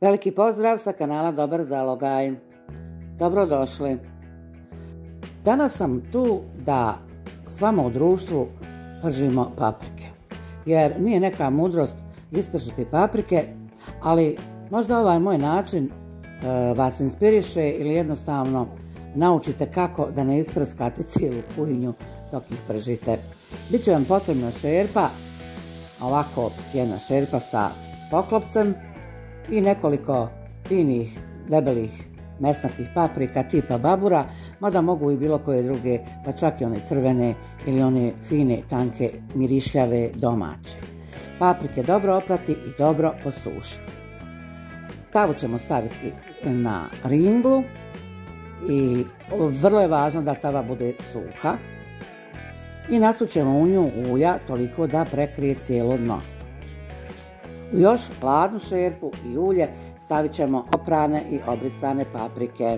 Veliki pozdrav sa kanala Dobar zalogaj. Dobrodošli. Danas sam tu da s vama u društvu pržimo paprike. Jer nije neka mudrost ispržiti paprike, ali možda ovaj moj način vas inspiriše ili jednostavno naučite kako da ne isprskate cijelu kujinju dok ih pržite. Biće vam potrebna šerpa, ovako jedna šerpa sa poklopcem i nekoliko finih, debelih, mesnatih paprika tipa babura, mada mogu i bilo koje druge, pa čak i one crvene ili one fine, tanke, mirišljave, domaće. Paprike dobro oprati i dobro posušiti. Tavu ćemo staviti na ringlu i vrlo je važno da tava bude suha. I nasućemo u nju ulja toliko da prekrije cijelo dno. U još hladnu šerpu i ulje stavit ćemo oprane i obrisane paprike.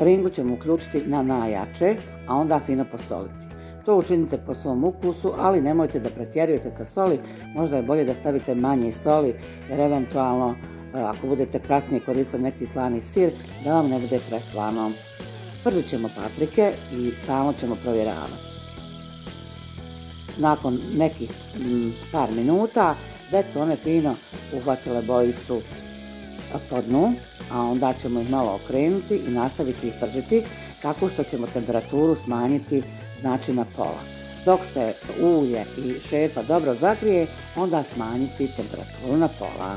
Ringlu ćemo uključiti na najjače, a onda fino posoliti. To učinite po svom ukusu, ali nemojte da pretjerujete sa soli, možda je bolje da stavite manje soli, jer eventualno ako budete kasnije koristili neki slani sir, da vam ne bude preslano. Pržit ćemo paprike i stalno ćemo provjeravati. Nakon nekih par minuta već su one fino uhvatile bojicu po dnu, a onda ćemo ih malo okrenuti i nastaviti ih pržiti tako što ćemo temperaturu smanjiti znači na pola. Dok se ulje i šerpa dobro zagrije, onda smanjiti temperaturu na pola.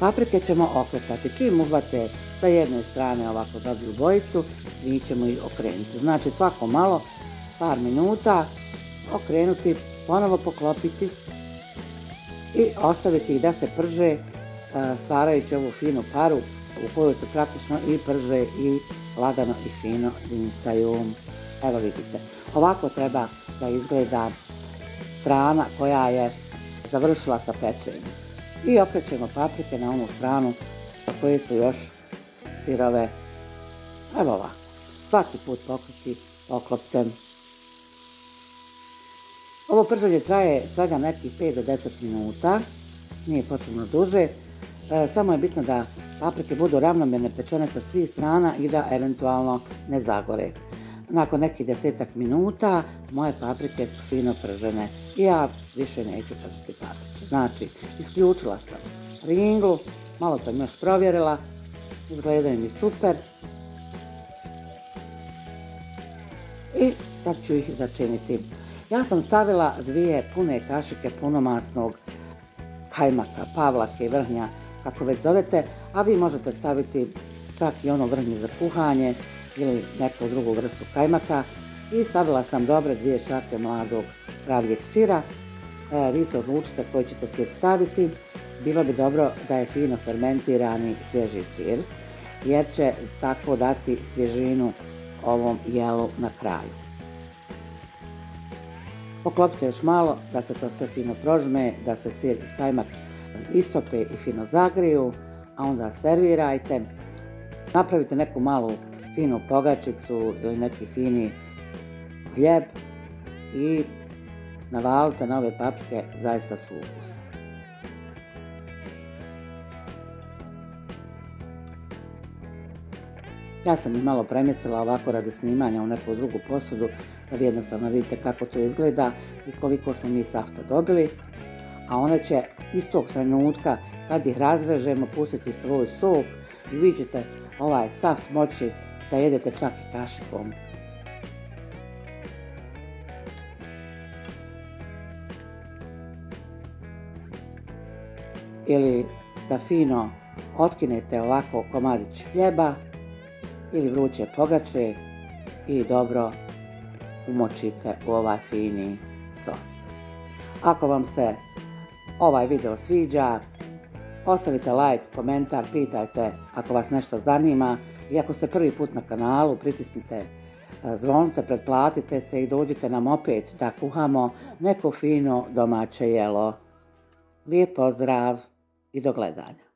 Paprike ćemo okretati. Čim uhvate sa jedne strane ovako dobru bojicu, mi ćemo ih okrenuti. Znači svako malo, par minuta, okrenuti, ponovo poklopiti i ostaviti ih da se prže, stvarajući ovu finu paru u kojoj se praktično i prže i lagano i fino dinstaju. Evo vidite, ovako treba da izgleda strana koja je završila sa pečenjem. I okrećemo paprike na onu stranu koje su još sirove. Evo ovako, svaki put pokriti poklopcem. Ovo prženje traje svega nekih 5 do 10 minuta, nije potrebno duže, samo je bitno da paprike budu ravnomjerne pečene sa svih strana i da eventualno ne zagore. Nakon nekih 10 minuta moje paprike su fino pržene i ja više neću pržiti paprike. Znači, isključila sam ringlu, malo sam još provjerila, izgledaju mi super i sad ću ih začiniti. Ja sam stavila 2 pune kašike punomasnog kajmaka, pavlake, vrhnja, kako već zovete, a vi možete staviti čak i ono vrhnje za kuhanje ili neku drugu vrstu kajmaka. I stavila sam dobre 2 šake mladog kravljeg sira. Vi se odlučite koji ćete sir staviti. Bilo bi dobro da je fino fermentirani svježi sir, jer će tako dati svježinu ovom jelu na kraju. Poklopite još malo da se to sve fino prožme, da se sir i kajmak istope i fino zagriju, a onda servirajte. Napravite neku malu finu pogačicu ili neki fini hljeb i navalite na ove paprike, zaista su ukusne. Ja sam ih malo premjestila ovako radi snimanja u neku drugu posudu, da vi jednostavno vidite kako to izgleda i koliko smo mi safta dobili. A one će istog trenutka kad ih razrežemo pustiti svoj sok i vi ćete ovaj saft moći da jedete čak i kašikom. Ili da fino otkinete ovako komadić hljeba ili vruće pogače i dobro umočite u ovaj fini sos. Ako vam se ovaj video sviđa, ostavite like, komentar, pitajte ako vas nešto zanima i ako ste prvi put na kanalu, pritisnite zvonce, pretplatite se i dođite nam opet da kuhamo neko fino domaće jelo. Lijep pozdrav i do gledanja.